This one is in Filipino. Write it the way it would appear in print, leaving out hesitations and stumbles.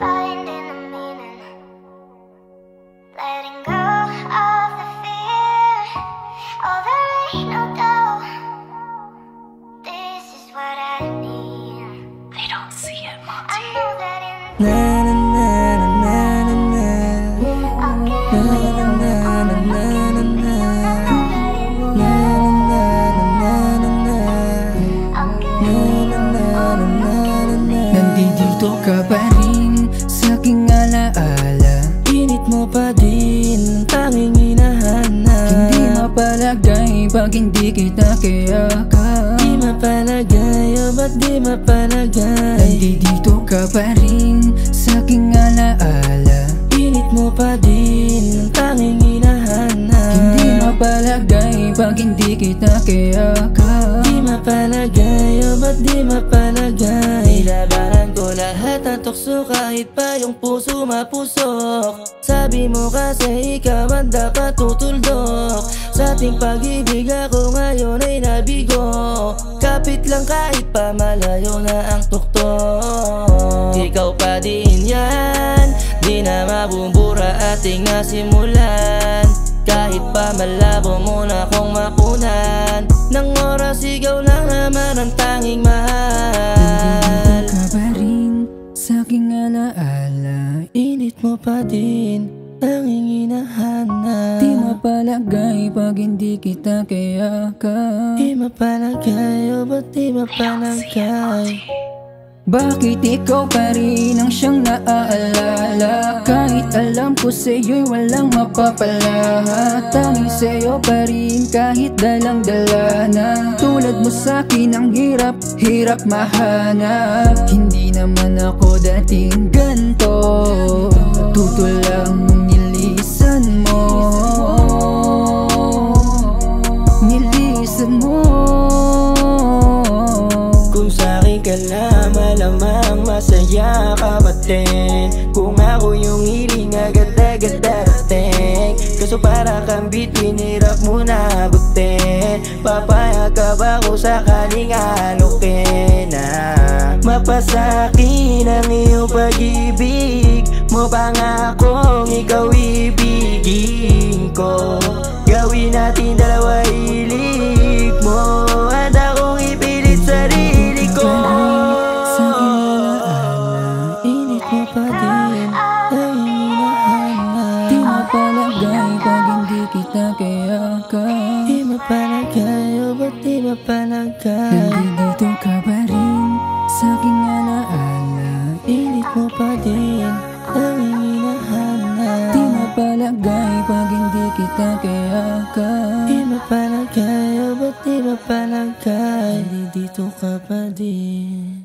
finding the meaning, letting go of the fear. Oh, there ain't no doubt, this is what I need. They don't see it, I Monty. know that in Na na na na na na. I'll get Na away na from na all na the na na na. pain. Na na na na na na. I'll get Na away na from na all na the na na na. Nandito ka pa rin sa aking alaala. Init mo pa din ang tanging hinahanap. Hindi mapalagay pag hindi kita kayakap. Di mapalagay, o ba't di mapalagay? Nandito ka pa rin sa aking alaala. Init mo pa din ang tanging hinahanap. Hindi mapalagay pag hindi kita kayakap. Di mapalagay, o ba't di mapalagay? Nilabanan ko lahat ng tukso kahit pa yung puso mapusok. Sabi mo kasi ikaw ang dapat tutuldok. Sa ating pag-ibig ako ngayon ay nabigo. Kapit lang kahit pa malayo na ang tuktok. Ikaw pa din yan, di na mabubura ating nasimulan. Kahit pa malabo mo na kong makunan, ng oras ikaw lang naman ang tanging mahal. Nandito ka pa rin sa aking alaala. Init mo pa din, tanging hinahanap. Di mapalagay pag hindi kita kayakap. Di mapalagay, o ba't di mapalagay? Bakit ikaw pa rin ang siyang naaalala? Kahit alam ko sa'yo'y walang mapapala. Tanging sa'yo pa rin kahit dalang-dala na. Tulad mo sa'kin ang hirap mahanap. Hindi naman ako dating ganto. Tutol lang nilisan mo. Nilisan mo. Kung sa'kin ka na malamang masaya ka pa din. Kung ako yung hiling agad-agad darating. Kaso para kang bituin, hirap mo na abutin. Papayag ka ba kung sakaling alukin na mapasakin ang iyong pag-ibig mo? Pangakong ikaw ibigin ko. Gawin natin dalawa hilig mo. Handa kong ipilit sarili ko. Sa aking alaala. Init mo pa din, tanging hinahanap. Di mapalagay pag hindi kita kayakap. Di mapalagay, o ba't di mapalagay? Nandito ka pa rin sa aking alaala. Init mo pa din, tanging hinahanap. Di mapalagay pag hindi kita kayakap. Di mapalagay, o ba't di mapalagay? Nandito ka pa din.